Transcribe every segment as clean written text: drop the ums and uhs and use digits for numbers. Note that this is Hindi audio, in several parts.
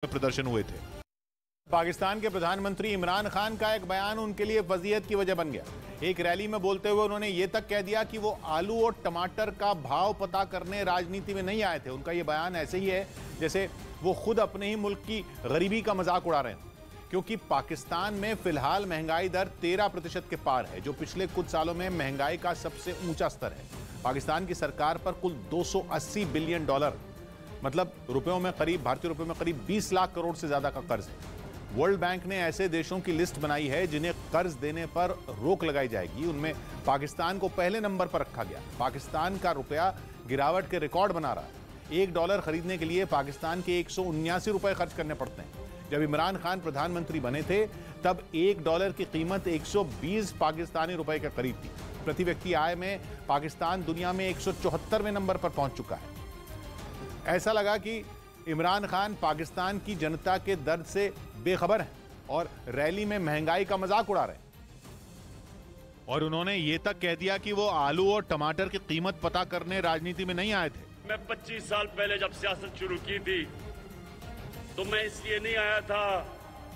प्रदर्शन हुए थे। पाकिस्तान के प्रधानमंत्री इमरान खान का एक बयान उनके लिए वजीयत की वजह बन गया। एक रैली में बोलते हुए उन्होंने ये तक कह दिया कि वो आलू और टमाटर का भाव पता करने राजनीति में नहीं आए थे। उनका ये बयान ऐसे ही है जैसे वो खुद अपने ही मुल्क की गरीबी का मजाक उड़ा रहे हैं, क्योंकि पाकिस्तान में फिलहाल महंगाई दर 13% के पार है, जो पिछले कुछ सालों में महंगाई का सबसे ऊंचा स्तर है। पाकिस्तान की सरकार पर कुल $280 बिलियन, मतलब रुपयों में करीब, भारतीय रुपयों में करीब 20 लाख करोड़ से ज्यादा का कर्ज है। वर्ल्ड बैंक ने ऐसे देशों की लिस्ट बनाई है जिन्हें कर्ज देने पर रोक लगाई जाएगी। उनमें पाकिस्तान को पहले नंबर पर रखा गया। पाकिस्तान का रुपया गिरावट के रिकॉर्ड बना रहा है। $1 खरीदने के लिए पाकिस्तान के 179 रुपए खर्च करने पड़ते हैं। जब इमरान खान प्रधानमंत्री बने थे तब $1 की कीमत 120 पाकिस्तानी रुपए के करीब थी। प्रति व्यक्ति आय में पाकिस्तान दुनिया में 174वें नंबर पर पहुंच चुका है। ऐसा लगा कि इमरान खान पाकिस्तान की जनता के दर्द से बेखबर हैं और रैली में महंगाई का मजाक उड़ा रहे हैं। और उन्होंने ये तक कह दिया कि वो आलू और टमाटर की कीमत पता करने राजनीति में नहीं आए थे। मैं 25 साल पहले जब सियासत शुरू की थी तो मैं इसलिए नहीं आया था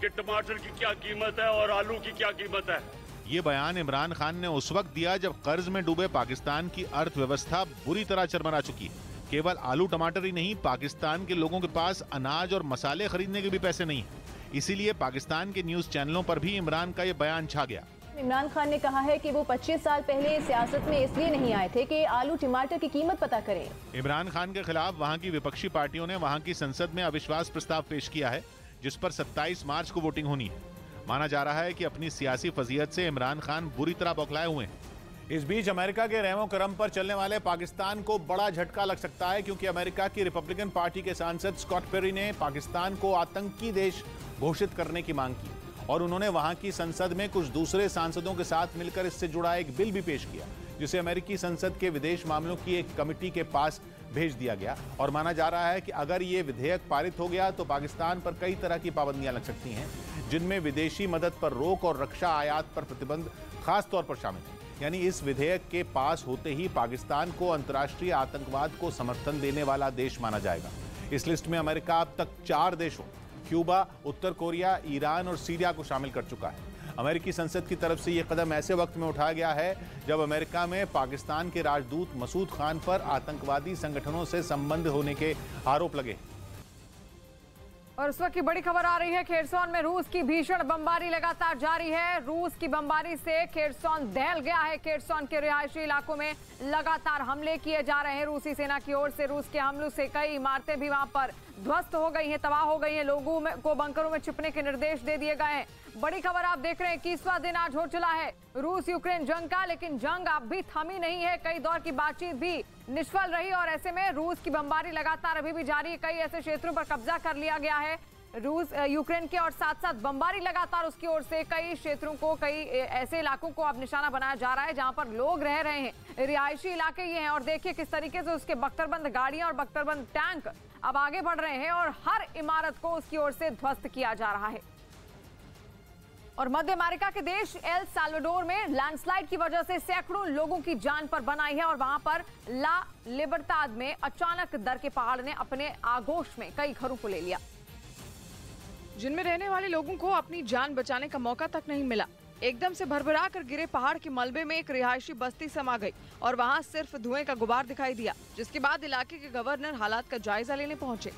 कि टमाटर की क्या कीमत है और आलू की क्या कीमत है। ये बयान इमरान खान ने उस वक्त दिया जब कर्ज में डूबे पाकिस्तान की अर्थव्यवस्था बुरी तरह चरमरा चुकी है। केवल आलू टमाटर ही नहीं, पाकिस्तान के लोगों के पास अनाज और मसाले खरीदने के भी पैसे नहीं है। इसीलिए पाकिस्तान के न्यूज चैनलों पर भी इमरान का ये बयान छा गया। इमरान खान ने कहा है कि वो 25 साल पहले सियासत में इसलिए नहीं आए थे कि आलू टमाटर की कीमत पता करें। इमरान खान के खिलाफ वहां की विपक्षी पार्टियों ने वहां की संसद में अविश्वास प्रस्ताव पेश किया है, जिस पर 27 मार्च को वोटिंग होनी है। माना जा रहा है कि अपनी सियासी फजीयत से इमरान खान बुरी तरह बौखलाए हुए हैं। इस बीच अमेरिका के रहमो करम पर चलने वाले पाकिस्तान को बड़ा झटका लग सकता है, क्योंकि अमेरिका की रिपब्लिकन पार्टी के सांसद स्कॉट पेरी ने पाकिस्तान को आतंकी देश घोषित करने की मांग की और उन्होंने वहां की संसद में कुछ दूसरे सांसदों के साथ मिलकर इससे जुड़ा एक बिल भी पेश किया, जिसे अमेरिकी संसद के विदेश मामलों की एक कमेटी के पास भेज दिया गया। और माना जा रहा है कि अगर ये विधेयक पारित हो गया तो पाकिस्तान पर कई तरह की पाबंदियां लग सकती हैं, जिनमें विदेशी मदद पर रोक और रक्षा आयात पर प्रतिबंध खास तौर पर शामिल है। यानी इस विधेयक के पास होते ही पाकिस्तान को अंतर्राष्ट्रीय आतंकवाद को समर्थन देने वाला देश माना जाएगा। इस लिस्ट में अमेरिका अब तक 4 देशों, क्यूबा, उत्तर कोरिया, ईरान और सीरिया को शामिल कर चुका है। अमेरिकी संसद की तरफ से यह कदम ऐसे वक्त में उठाया गया है जब अमेरिका में पाकिस्तान के राजदूत मसूद खान पर आतंकवादी संगठनों से संबंध होने के आरोप लगे। और उस वक्त की बड़ी खबर आ रही है, खेरसौन में रूस की भीषण बमबारी लगातार जारी है। रूस की बमबारी से खेरसौन दहल गया है। खेरसौन के रिहायशी इलाकों में लगातार हमले किए जा रहे हैं रूसी सेना की ओर से। रूस के हमलों से कई इमारतें भी वहां पर ध्वस्त हो गई हैं, तबाह हो गई हैं। लोगों को बंकरों में छिपने के निर्देश दे दिए गए हैं। बड़ी खबर आप देख रहे हैं, 21वां दिन आज हो चला है रूस यूक्रेन जंग का, लेकिन जंग अब भी थमी नहीं है। कई दौर की बातचीत भी निष्फल रही और ऐसे में रूस की बमबारी लगातार अभी भी जारी है। कई ऐसे क्षेत्रों पर कब्जा कर लिया गया है रूस यूक्रेन के, और साथ साथ बमबारी लगातार उसकी ओर से कई क्षेत्रों को, कई ऐसे इलाकों को अब निशाना बनाया जा रहा है जहां पर लोग रह रहे हैं। रिहायशी इलाके ये हैं और देखिए किस तरीके से उसके बख्तरबंद गाड़ियां और बख्तरबंद टैंक अब आगे बढ़ रहे हैं और हर इमारत को उसकी ओर से ध्वस्त किया जा रहा है। और मध्य अमेरिका के देश एल साल्वाडोर में लैंडस्लाइड की वजह से सैकड़ों लोगों की जान पर बनाई है और वहां पर ला लिबर्टाद में अचानक दर के पहाड़ ने अपने आगोश में कई घरों को ले लिया, जिनमें रहने वाले लोगों को अपनी जान बचाने का मौका तक नहीं मिला। एकदम से भरभरा कर गिरे पहाड़ के मलबे में एक रिहायशी बस्ती समा गई और वहां सिर्फ धुएं का गुबार दिखाई दिया, जिसके बाद इलाके के गवर्नर हालात का जायजा लेने पहुंचे।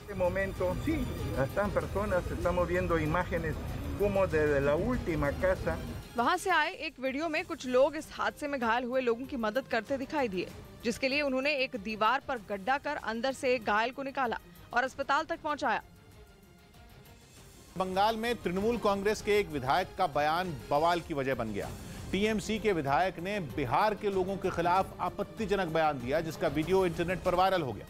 वहां से आए एक वीडियो में कुछ लोग इस हादसे में घायल हुए लोगों की मदद करते दिखाई दिए, जिसके लिए उन्होंने एक दीवार पर गड्ढा कर अंदर से एक घायल को निकाला और अस्पताल तक पहुंचाया। बंगाल में तृणमूल कांग्रेस के एक विधायक का बयान बवाल की वजह बन गया। टीएमसी के विधायक ने बिहार के लोगों के खिलाफ आपत्तिजनक बयान दिया, जिसका वीडियो इंटरनेट पर वायरल हो गया,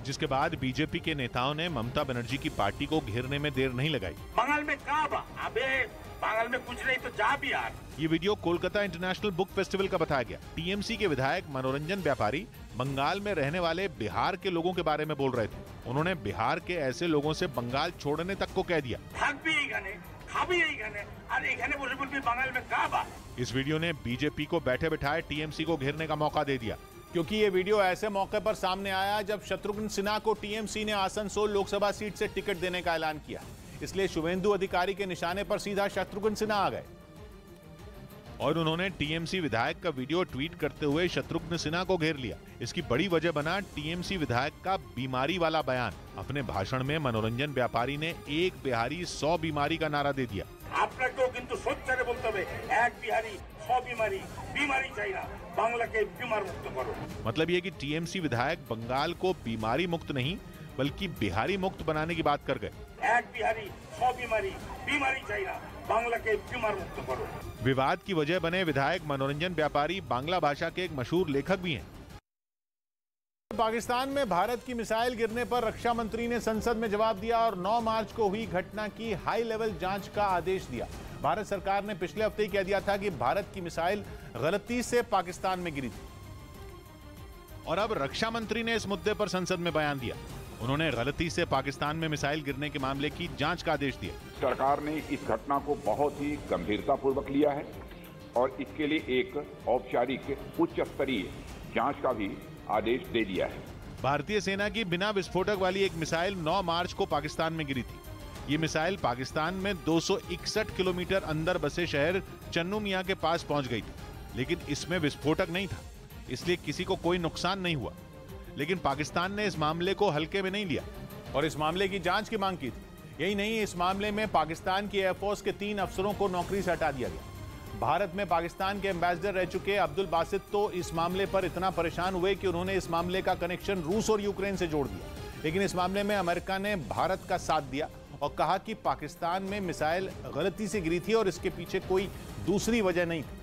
जिसके बाद बीजेपी के नेताओं ने ममता बनर्जी की पार्टी को घेरने में देर नहीं लगाई। बंगाल में कहाँ बा? अबे बंगाल में कुछ नहीं तो जा भी यार। ये video Kolkata international book festival का बताया गया। टीएमसी के विधायक मनोरंजन व्यापारी बंगाल में रहने वाले बिहार के लोगों के बारे में बोल रहे थे। उन्होंने बिहार के ऐसे लोगों से बंगाल छोड़ने तक को कह दिया। इस वीडियो ने बीजेपी को बैठे बिठाए टीएमसी को घेरने का मौका दे दिया। क्योंकि ये वीडियो ऐसे मौके पर सामने आया जब शत्रुघ्न सिन्हा को टीएमसी ने आसनसोल लोकसभा सीट से टिकट देने का ऐलान किया। इसलिए शुभेंदु अधिकारी के निशाने पर सीधा शत्रुघ्न सिन्हा आ गए और उन्होंने टीएमसी विधायक का वीडियो ट्वीट करते हुए शत्रुघ्न सिन्हा को घेर लिया। इसकी बड़ी वजह बना टीएमसी विधायक का बीमारी वाला बयान। अपने भाषण में मनोरंजन व्यापारी ने एक बिहारी 100 बीमारी का नारा दे दिया। আপনাকেও কিন্তু সত্যি বলতে হবে, এক বিহারি 100 बीमारी চাই না, বাংলাকে बीमार मुक्त करो। मतलब ये कि टीएमसी विधायक बंगाल को बीमारी मुक्त नहीं बल्कि बिहारी मुक्त बनाने की बात कर गए। एक बिहारी 100 बीमारी चाहिए ना, बांग्ला के बीमार मुक्त करो। विवाद की वजह बने विधायक मनोरंजन व्यापारी बांग्ला भाषा के एक मशहूर लेखक भी हैं। पाकिस्तान में भारत की मिसाइल गिरने पर रक्षा मंत्री ने संसद में जवाब दिया और 9 मार्च को हुई घटना की हाई लेवल जांच का आदेश दिया। भारत सरकार ने पिछले हफ्ते ही कह दिया था कि भारत की मिसाइल गलती से पाकिस्तान में गिरी थी और अब रक्षा मंत्री ने इस मुद्दे पर संसद में बयान दिया। उन्होंने गलती से पाकिस्तान में मिसाइल गिरने के मामले की जांच का आदेश दिया। सरकार ने इस घटना को बहुत ही गंभीरतापूर्वक लिया है और इसके लिए एक औपचारिक उच्च स्तरीय जांच का भी आदेश दे दिया है। भारतीय सेना की बिना विस्फोटक वाली एक मिसाइल 9 मार्च को पाकिस्तान में गिरी थी। ये मिसाइल पाकिस्तान में 261 किलोमीटर अंदर बसे शहर चन्नू मियां के पास पहुंच गई थी, लेकिन इसमें विस्फोटक नहीं था, इसलिए किसी को कोई नुकसान नहीं हुआ। लेकिन पाकिस्तान ने इस मामले को हल्के में नहीं लिया और इस मामले की जांच की मांग की थी। यही नहीं, इस मामले में पाकिस्तान की एयरफोर्स के 3 अफसरों को नौकरी से हटा दिया गया। भारत में पाकिस्तान के एम्बेसडर रह चुके अब्दुल बासित तो इस मामले पर इतना परेशान हुए कि उन्होंने इस मामले का कनेक्शन रूस और यूक्रेन से जोड़ दिया। लेकिन इस मामले में अमेरिका ने भारत का साथ दिया और कहा कि पाकिस्तान में मिसाइल गलती से गिरी थी और इसके पीछे कोई दूसरी वजह नहीं थी।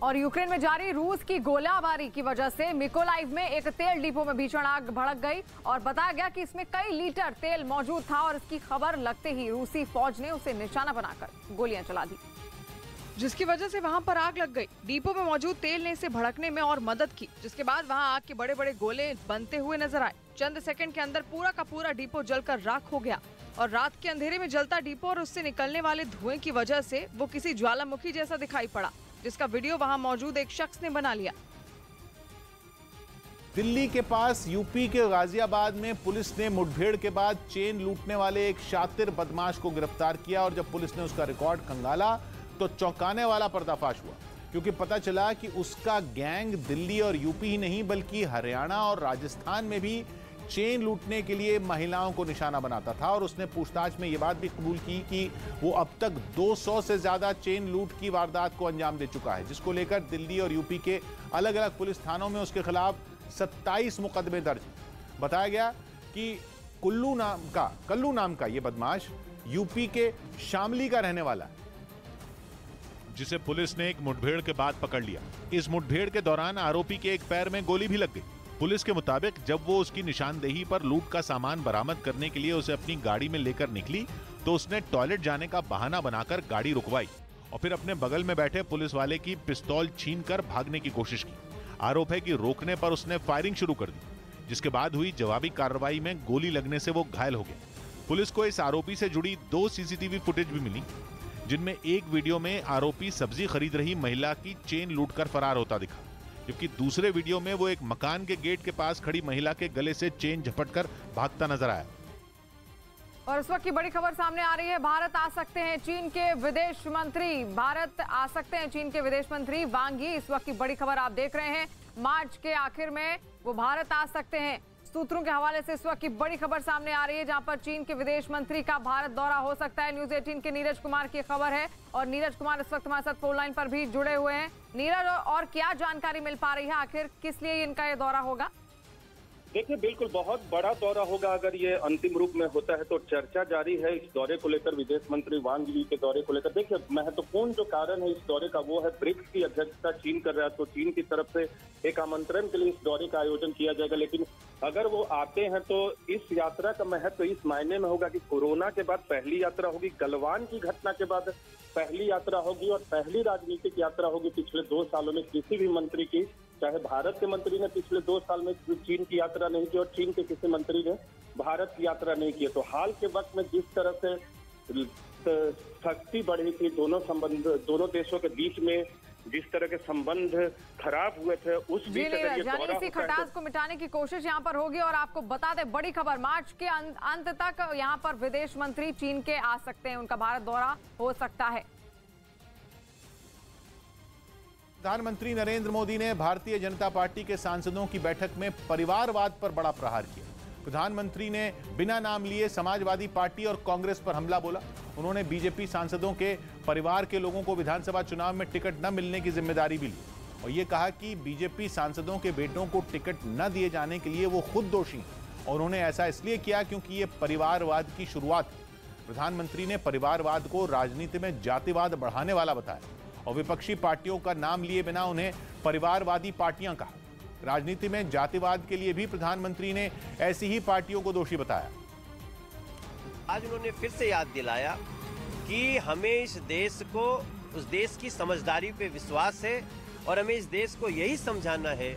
और यूक्रेन में जारी रूस की गोलाबारी की वजह से मिकोलाइव में एक तेल डिपो में भीषण आग भड़क गई और बताया गया कि इसमें कई लीटर तेल मौजूद था और इसकी खबर लगते ही रूसी फौज ने उसे निशाना बनाकर गोलियां चला दी, जिसकी वजह से वहां पर आग लग गई। डिपो में मौजूद तेल ने इसे भड़कने में और मदद की, जिसके बाद वहां आग के बड़े बड़े गोले बनते हुए नजर आए। चंद सेकंड के अंदर पूरा का पूरा डिपो जलकर राख हो गया और रात के अंधेरे में जलता डिपो और उससे निकलने वाले धुएं की वजह से वो किसी ज्वालामुखी जैसा दिखाई पड़ा, जिसका वीडियो वहां मौजूद एक शख्स ने बना लिया। दिल्ली के पास यूपी के गाजियाबाद में पुलिस ने मुठभेड़ के बाद चेन लूटने वाले एक शातिर बदमाश को गिरफ्तार किया और जब पुलिस ने उसका रिकॉर्ड खंगाला तो चौंकाने वाला पर्दाफाश हुआ, क्योंकि पता चला कि उसका गैंग दिल्ली और यूपी ही नहीं बल्कि हरियाणा और राजस्थान में भी चेन लूटने के लिए महिलाओं को निशाना बनाता था। और उसने पूछताछ में यह बात भी कबूल की कि वो अब तक 200 से ज्यादा चेन लूट की वारदात को अंजाम दे चुका है, जिसको लेकर दिल्ली और यूपी के अलग अलग पुलिस थानों में उसके खिलाफ 27 मुकदमे दर्ज। बताया गया कि कल्लू नाम का ये बदमाश यूपी के शामली का रहने वाला है, जिसे पुलिस ने एक मुठभेड़ के बाद पकड़ लिया। इस मुठभेड़ के दौरान आरोपी के एक पैर में गोली भी लग गई। पुलिस के मुताबिक जब वो उसकी निशानदेही पर लूट का सामान बरामद करने के लिए उसे अपनी गाड़ी में लेकर निकली तो उसने टॉयलेट जाने का बहाना बनाकर गाड़ी रुकवाई और फिर अपने बगल में बैठे पुलिस वाले की पिस्तौल छीनकर भागने की कोशिश की। आरोप है कि रोकने पर उसने फायरिंग शुरू कर दी, जिसके बाद हुई जवाबी कार्रवाई में गोली लगने से वो घायल हो गया। पुलिस को इस आरोपी से जुड़ी 2 सीसीटीवी फुटेज भी मिली, जिनमें एक वीडियो में आरोपी सब्जी खरीद रही महिला की चेन लूटकर फरार होता दिखा, जबकि दूसरे वीडियो में वो एक मकान के गेट के पास खड़ी महिला के गले से चेन झपटकर भागता नजर आया। और इस वक्त की बड़ी खबर सामने आ रही है, भारत आ सकते हैं चीन के विदेश मंत्री। भारत आ सकते हैं चीन के विदेश मंत्री वांग यी। इस वक्त की बड़ी खबर आप देख रहे हैं, मार्च के आखिर में वो भारत आ सकते हैं। सूत्रों के हवाले से इस वक्त की बड़ी खबर सामने आ रही है, जहां पर चीन के विदेश मंत्री का भारत दौरा हो सकता है। न्यूज़ 18 के नीरज कुमार की खबर है और नीरज कुमार इस वक्त हमारे साथ फोन लाइन पर भी जुड़े हुए हैं। नीरज, और क्या जानकारी मिल पा रही है, आखिर किस लिए इनका ये दौरा होगा? देखिए, बिल्कुल बहुत बड़ा दौरा होगा। अगर ये अंतिम रूप में होता है तो चर्चा जारी है इस दौरे को लेकर, विदेश मंत्री वांग यी के दौरे को लेकर। देखिए, महत्वपूर्ण जो कारण है इस दौरे का वो है ब्रिक्स की अध्यक्षता चीन कर रहा है, तो चीन की तरफ से एक आमंत्रण के लिए इस दौरे का आयोजन किया जाएगा। लेकिन अगर वो आते हैं तो इस यात्रा का महत्व इस मायने में होगा कि कोरोना के बाद पहली यात्रा होगी, गलवान की घटना के बाद पहली यात्रा होगी और पहली राजनीतिक यात्रा होगी पिछले 2 सालों में किसी भी मंत्री की। चाहे भारत के मंत्री ने पिछले 2 साल में चीन की यात्रा नहीं की और चीन के किसी मंत्री ने भारत की यात्रा नहीं की। तो हाल के वक्त में जिस तरह से सख्ती बढ़ी थी दोनों देशों के बीच में, जिस तरह के संबंध खराब हुए थे उस बीच अगर ये दौरा इसी खटास को मिटाने की कोशिश यहाँ पर होगी। और आपको बता दें बड़ी खबर, मार्च के अंत तक यहाँ पर विदेश मंत्री चीन के आ सकते हैं, उनका भारत दौरा हो सकता है। प्रधानमंत्री नरेंद्र मोदी ने भारतीय जनता पार्टी के सांसदों की बैठक में परिवारवाद पर बड़ा प्रहार किया। प्रधानमंत्री ने बिना नाम लिए समाजवादी पार्टी और कांग्रेस पर हमला बोला। उन्होंने बीजेपी सांसदों के परिवार के लोगों को विधानसभा चुनाव में टिकट न मिलने की जिम्मेदारी भी ली और ये कहा कि बीजेपी सांसदों के बेटों को टिकट न दिए जाने के लिए वो खुद दोषी हैं और उन्होंने ऐसा इसलिए किया क्योंकि ये परिवारवाद की शुरुआत है। प्रधानमंत्री ने परिवारवाद को राजनीति में जातिवाद बढ़ाने वाला बताया और विपक्षी पार्टियों का नाम लिए बिना उन्हें परिवारवादी पार्टियां कहा। राजनीति में जातिवाद के लिए भी प्रधानमंत्री ने ऐसी ही पार्टियों को दोषी बताया। आज उन्होंने फिर से याद दिलाया कि हमें इस देश को, उस देश की समझदारी पे विश्वास है और हमें इस देश को यही समझाना है